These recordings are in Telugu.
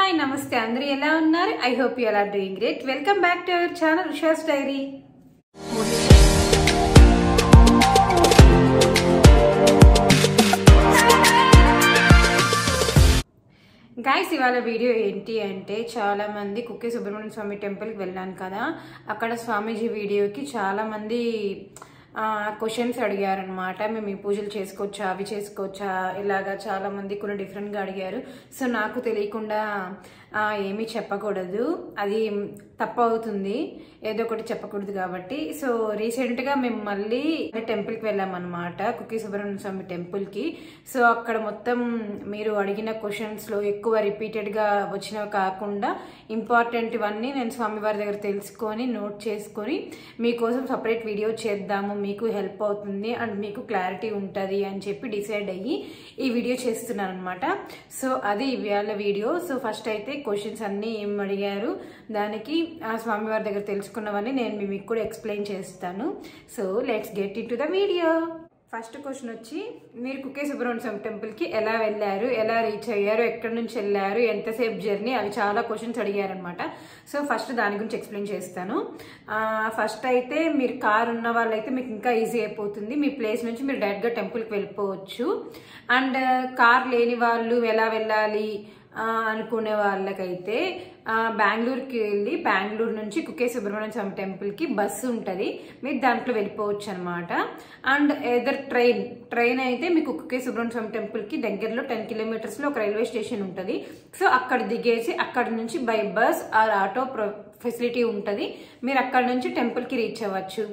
హాయ్ నమస్తే అందరూ ఎలా ఉన్నారు? I hope you are doing great. Welcome back to our channel Usha's Diary. గైస్ ఇవాళ వీడియో ఏంటి అంటే చాలా మంది కుక్కే సుబ్రహ్మణ్య స్వామి టెంపుల్కి వెళ్ళాను కదా, అక్కడ స్వామీజీ వీడియోకి చాలా మంది క్వశ్చన్స్ అడిగారనమాట. మేము ఈ పూజలు చేసుకోవచ్చా, అవి చేసుకోవచ్చా, ఇలాగా చాలా మంది కొన్ని డిఫరెంట్గా అడిగారు. సో నాకు తెలియకుండా ఏమీ చెప్పకూడదు, అది తప్పు అవుతుంది, ఏదో ఒకటి చెప్పకూడదు కాబట్టి. సో రీసెంట్గా మేము మళ్ళీ టెంపుల్కి వెళ్ళామన్నమాట, కుక్కే సుబ్రహ్మణ్య స్వామి టెంపుల్కి. సో అక్కడ మొత్తం మీరు అడిగిన క్వశ్చన్స్లో ఎక్కువ రిపీటెడ్గా వచ్చినవి కాకుండా ఇంపార్టెంట్ ఇవన్నీ నేను స్వామివారి దగ్గర తెలుసుకొని నోట్ చేసుకొని మీకోసం సపరేట్ వీడియో చేద్దాము, మీకు హెల్ప్ అవుతుంది అండ్ మీకు క్లారిటీ ఉంటుంది అని చెప్పి డిసైడ్ అయ్యి ఈ వీడియో చేస్తున్నాను అనమాట. సో అది ఇవాళ వీడియో. సో ఫస్ట్ అయితే క్వశ్చన్స్ అన్నీ ఏం అడిగారు, దానికి స్వామివారి దగ్గర తెలుసుకున్నవన్నీ నేను మీకు కూడా ఎక్స్ప్లెయిన్ చేస్తాను. So let's get in to the video. First question వచ్చి, మీరు కుక్కే సుబ్రహ్మణ్య స్వామి టెంపుల్కి ఎలా వెళ్ళారు, ఎలా రీచ్ అయ్యారు, ఎక్కడి నుంచి వెళ్ళారు, ఎంతసేపు జర్నీ, అవి చాలా క్వశ్చన్స్ అడిగారనమాట. సో ఫస్ట్ దాని గురించి ఎక్స్ప్లెయిన్ చేస్తాను. ఫస్ట్ అయితే మీరు కార్ ఉన్న వాళ్ళైతే మీకు ఇంకా ఈజీ అయిపోతుంది, మీ ప్లేస్ నుంచి మీరు డైరెక్ట్గా టెంపుల్కి వెళ్ళిపోవచ్చు. అండ్ కార్ లేని వాళ్ళు ఎలా వెళ్ళాలి అనుకునే వాళ్ళకైతే బెంగళూరుకి వెళ్ళి బెంగళూరు నుంచి కుక్కే సుబ్రహ్మణ్య స్వామి టెంపుల్కి బస్సు ఉంటుంది, మీరు దాంట్లో వెళ్ళిపోవచ్చు అనమాట. అండ్ ఏదర్ ట్రైన్ అయితే మీకు కుక్కే సుబ్రహ్మణ్య స్వామి టెంపుల్కి దగ్గరలో 10 కిలోమీటర్స్లో ఒక రైల్వే స్టేషన్ ఉంటుంది. సో అక్కడ దిగేసి అక్కడ నుంచి by bus or auto facility ఉంటుంది, మీరు అక్కడ నుంచి టెంపుల్కి రీచ్ అవ్వచ్చు.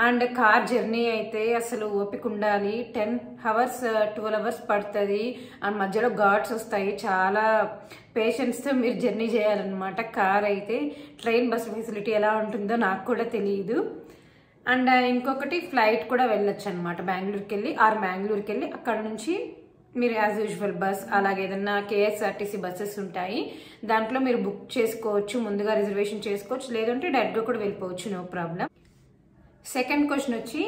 అండ్ కార్ జర్నీ అయితే అసలు ఓపిక ఉండాలి, 10 hours 12 hours పడుతుంది. అండ్ మధ్యలో ఘాట్స్ వస్తాయి, చాలా పేషెన్స్తో మీరు జర్నీ చేయాలన్నమాట. కార్ అయితే ట్రైన్ బస్ ఫెసిలిటీ ఎలా ఉంటుందో నాకు కూడా తెలియదు. అండ్ ఇంకొకటి ఫ్లైట్ కూడా వెళ్ళొచ్చు అనమాట, బెంగళూరుకి వెళ్ళి అక్కడ నుంచి మీరు యాజ్ యూజువల్ బస్, అలాగే ఏదన్నా కేఎస్ఆర్టీసీ బస్సెస్ ఉంటాయి, దాంట్లో మీరు బుక్ చేసుకోవచ్చు, ముందుగా రిజర్వేషన్ చేసుకోవచ్చు, లేదంటే డైరెక్ట్గా కూడా వెళ్ళిపోవచ్చు, నో ప్రాబ్లం. సెకండ్ క్వశ్చన్ వచ్చి,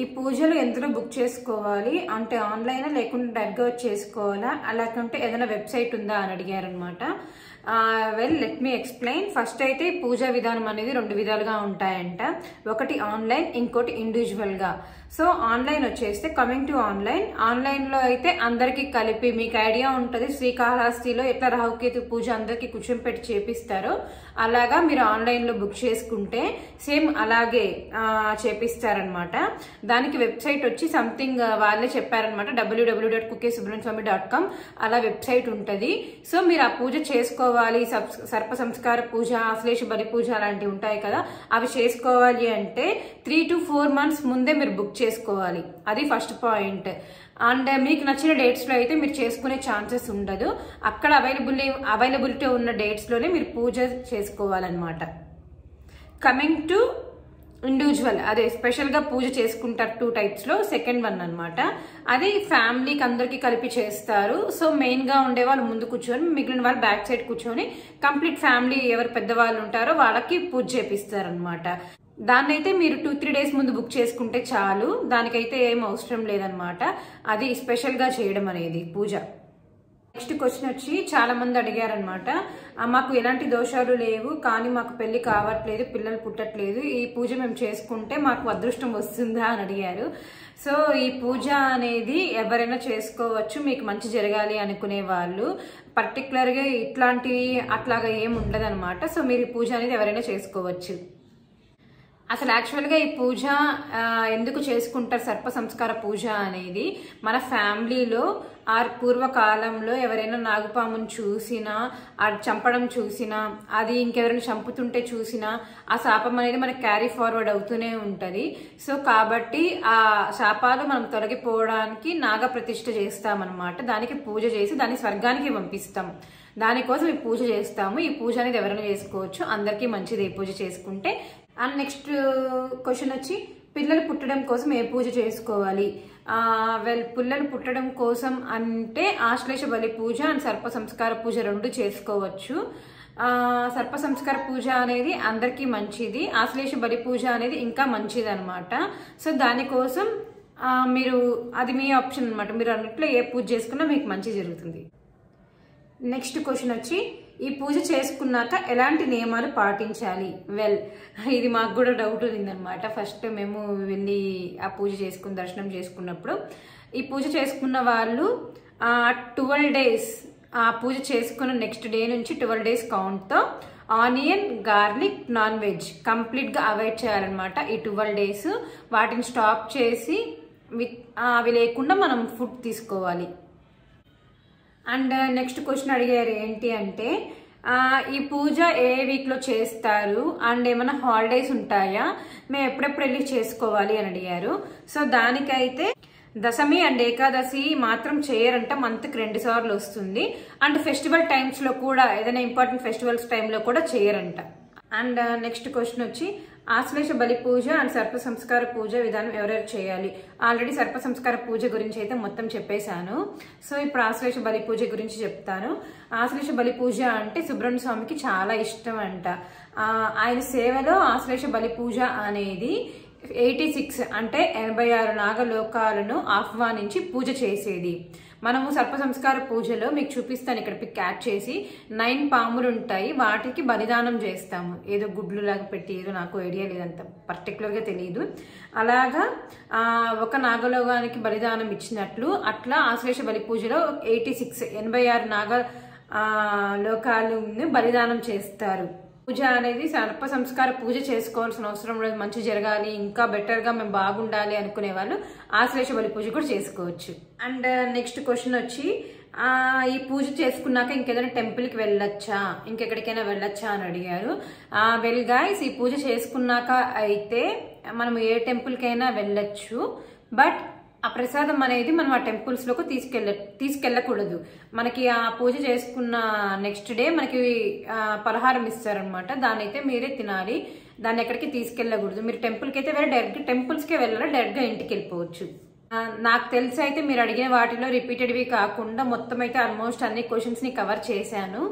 ఈ పూజలు ఎందులో బుక్ చేసుకోవాలి అంటే ఆన్లైన్ లేకుంటే డైరెక్ట్గా చేసుకోవాలా, అలాగంటే ఏదైనా వెబ్సైట్ ఉందా అని అడిగారనమాట. Well let me explain. First అయితే పూజా విధానం అనేది 2 విధాలుగా ఉంటాయంట, ఒకటి ఆన్లైన్, ఇంకోటి ఇండివిజువల్గా. సో ఆన్లైన్ వచ్చేస్తే కమింగ్ టు ఆన్లైన్లో అయితే అందరికీ కలిపి మీకు ఐడియా ఉంటుంది, శ్రీకాళహస్తిలో ఎట్లా రాహుకేతు పూజ అందరికీ కూర్చొని పెట్టి చేపిస్తారో అలాగా మీరు ఆన్లైన్లో బుక్ చేసుకుంటే సేమ్ అలాగే చేపిస్తారనమాట. దానికి వెబ్సైట్ వచ్చి సంథింగ్ వాళ్ళే చెప్పారనమాట, www.kukkesubramanyaswamy.com అలా వెబ్సైట్ ఉంటుంది. సో మీరు ఆ పూజ చేసుకోవాలి, సర్ప సంస్కార పూజ, ఆశ్లేష బలి పూజ అలాంటివి ఉంటాయి కదా, అవి చేసుకోవాలి అంటే 3 to 4 months ముందే మీరు బుక్ చేసుకోవాలి, అది ఫస్ట్ పాయింట్. అండ్ మీకు నచ్చిన డేట్స్లో అయితే మీరు చేసుకునే ఛాన్సెస్ ఉండదు, అక్కడ అవైలబిలిటీ ఉన్న డేట్స్లోనే మీరు పూజ చేసుకోవాలన్నమాట. కమింగ్ టు ఇండివిజువల్, అదే స్పెషల్గా పూజ చేసుకుంటారు 2 typesలో. సెకండ్ వన్ అనమాట, అది ఫ్యామిలీకి అందరికీ కలిపి చేస్తారు. సో మెయిన్గా ఉండే వాళ్ళు ముందు కూర్చొని, మిగిలిన వాళ్ళు బ్యాక్ సైడ్ కూర్చొని కంప్లీట్ ఫ్యామిలీ ఎవరు పెద్దవాళ్ళు ఉంటారో వాళ్ళకి పూజ చేపిస్తారనమాట. దాన్ని అయితే మీరు 2-3 days ముందు బుక్ చేసుకుంటే చాలు, దానికైతే ఏం అవసరం లేదనమాట, అది స్పెషల్గా చేయడం అనేది పూజ. నెక్స్ట్ క్వశ్చన్ వచ్చి, చాలా మంది అడిగారనమాట, మాకు ఎలాంటి దోషాలు లేవు కానీ మాకు పెళ్లి కావట్లేదు, పిల్లలు పుట్టట్లేదు, ఈ పూజ మేము చేసుకుంటే మాకు అదృష్టం వస్తుందా అని అడిగారు. సో ఈ పూజ అనేది ఎవరైనా చేసుకోవచ్చు, మీకు మంచి జరగాలి అనుకునే వాళ్ళు. పర్టికులర్గా ఇట్లాంటివి అట్లాగా ఏం ఉండదన్నమాట. సో మీరు ఈ పూజ అనేది ఎవరైనా చేసుకోవచ్చు. అసలు యాక్చువల్గా ఈ పూజ ఎందుకు చేసుకుంటారు, సర్ప సంస్కార పూజ అనేది, మన ఫ్యామిలీలో పూర్వకాలంలో ఎవరైనా నాగుపామును చూసినా, చంపడం చూసినా, అది ఇంకెవరైనా చంపుతుంటే చూసినా ఆ శాపం అనేది మనకి క్యారీ ఫార్వర్డ్ అవుతూనే ఉంటుంది. సో కాబట్టి ఆ శాపాలు మనం తొలగిపోవడానికి నాగ ప్రతిష్ఠ చేస్తామన్నమాట, దానికి పూజ చేసి దాన్ని స్వర్గానికి పంపిస్తాం, దానికోసం ఈ పూజ చేస్తాము. ఈ పూజ అనేది ఎవరైనా చేసుకోవచ్చు, అందరికీ మంచిది ఈ పూజ చేసుకుంటే. అండ్ నెక్స్ట్ క్వశ్చన్ వచ్చి, పిల్లలు పుట్టడం కోసం ఏ పూజ చేసుకోవాలి? పిల్లలు పుట్టడం కోసం అంటే ఆశ్లేష బలి పూజ అండ్ సర్ప సంస్కార పూజ 2 చేసుకోవచ్చు. సర్ప సంస్కార పూజ అనేది అందరికీ మంచిది, ఆశ్లేష బలి పూజ అనేది ఇంకా మంచిది అనమాట. సో దానికోసం మీరు అది మీ ఆప్షన్ అనమాట, మీరు అన్నిట్లో ఏ పూజ చేసుకున్నా మీకు మంచి జరుగుతుంది. నెక్స్ట్ క్వశ్చన్ వచ్చి ఈ పూజ చేసుకున్నాక ఎలాంటి నియమాలు పాటించాలి? వెల్, ఇది మాకు కూడా డౌట్ ఉందన్నమాట. ఫస్ట్ మేము వెళ్ళి ఆ పూజ దర్శనం చేసుకున్నప్పుడు ఈ పూజ చేసుకున్న వాళ్ళు 12 డేస్ ఆ పూజ చేసుకున్న నెక్స్ట్ డే నుంచి 12 డేస్ కౌంట్తో ఆనియన్, గార్లిక్, నాన్ వెజ్ కంప్లీట్గా అవాయిడ్ చేయాలన్నమాట. ఈ 12 డేస్ వాటిని స్టాప్ చేసి అవి లేకుండా మనం ఫుడ్ తీసుకోవాలి. అండ్ నెక్స్ట్ క్వశ్చన్ అడిగారు ఏంటి అంటే ఈ పూజ ఏ వీక్లో చేస్తారు అండ్ ఏమైనా హాలిడేస్ ఉంటాయా, మేము ఎప్పుడెప్పుడు వెళ్ళి చేసుకోవాలి అని అడిగారు. సో దానికైతే దశమి అండ్ ఏకాదశి మాత్రం చేయరంట, మంత్కి 2 సార్లు వస్తుంది. అండ్ ఫెస్టివల్ టైమ్స్లో కూడా ఏదైనా ఇంపార్టెంట్ ఫెస్టివల్స్ టైంలో కూడా చేయరంట. అండ్ నెక్స్ట్ క్వశ్చన్ వచ్చి ఆశ్లేష బలి పూజ అండ్ సర్ప సంస్కార పూజ విధానం ఎవరెవరు చేయాలి? ఆల్రెడీ సర్ప సంస్కార పూజ గురించి అయితే మొత్తం చెప్పేశాను. సో ఇప్పుడు ఆశ్లేష బలి పూజ గురించి చెప్తాను. ఆశ్లేష బలి పూజ అంటే సుబ్రహ్మణ్య స్వామికి చాలా ఇష్టం అంట. ఆయన సేవలో ఆశ్లేష బలి పూజ అనేది 86 అంటే 86 నాగలోకాలను ఆహ్వానించి పూజ చేసేది. మనము సర్ప సంస్కార పూజలో మీకు చూపిస్తాను, ఇక్కడ పిక్ యాడ్ చేసి 9 పాములు ఉంటాయి, వాటికి బలిదానం చేస్తాము. ఏదో గుడ్లు లాగా పెట్టి, ఏదో నాకు ఐడియా లేదంత పర్టికులర్గా తెలియదు. అలాగా ఒక నాగలోకానికి బలిదానం ఇచ్చినట్లు అట్లా ఆశ్లేష బలి పూజలో 86 నాగ లోకాలను బలిదానం చేస్తారు. పూజ అనేది సర్ప సంస్కార పూజ చేసుకోవాల్సిన అవసరం లేదు. మంచి జరగాలి, ఇంకా బెటర్గా మేము బాగుండాలి అనుకునే వాళ్ళు ఆశ్లేష బలి పూజ కూడా చేసుకోవచ్చు. అండ్ నెక్స్ట్ క్వశ్చన్ వచ్చి ఈ పూజ చేసుకున్నాక ఇంకేదైనా టెంపుల్కి వెళ్ళొచ్చా, ఇంకెక్కడికైనా వెళ్ళొచ్చా అని అడిగారు. వెల్ గైస్, ఈ పూజ చేసుకున్నాక అయితే మనం ఏ టెంపుల్కైనా వెళ్ళొచ్చు. బట్ ఆ ప్రసాదం అనేది మనం ఆ టెంపుల్స్లోకి తీసుకెళ్ళకూడదు. మనకి ఆ పూజ చేసుకున్న నెక్స్ట్ డే మనకి పలహారం ఇస్తారనమాట, దాన్ని అయితే మీరే తినాలి. దాన్ని ఎక్కడికి తీసుకెళ్ళకూడదు. మీరు టెంపుల్కి అయితే డైరెక్ట్గా టెంపుల్స్కే వెళ్ళాలి, డైరెక్ట్గా ఇంటికి వెళ్ళిపోవచ్చు. నాకు తెలిసి అయితే మీరు అడిగిన వాటిలో రిపీటెడ్వి కాకుండా మొత్తం అయితే ఆల్మోస్ట్ అన్ని క్వశ్చన్స్ని కవర్ చేశాను.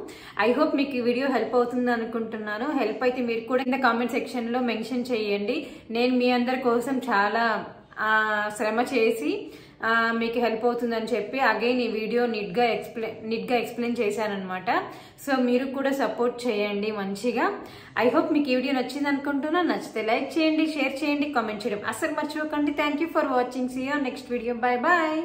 ఐ హోప్ మీకు ఈ వీడియో హెల్ప్ అవుతుంది అనుకుంటున్నాను. హెల్ప్ అయితే మీరు కూడా కింద కామెంట్ సెక్షన్లో మెన్షన్ చేయండి. నేను మీ అందరి కోసం చాలా శ్రమ చేసి మీకు హెల్ప్ అవుతుందని చెప్పి అగైన్ ఈ వీడియో నీట్గా ఎక్స్ప్లెయిన్ చేశానమాట. సో మీరు కూడా సపోర్ట్ చేయండి మంచిగా. ఐ హోప్ మీకు ఈ వీడియో నచ్చింది అనుకుంటున్నాను. నచ్చితే లైక్ చేయండి, షేర్ చేయండి, కామెంట్ చేయడం అస్సలు మర్చిపోకండి. Thank you for watching. See you next video. Bye bye.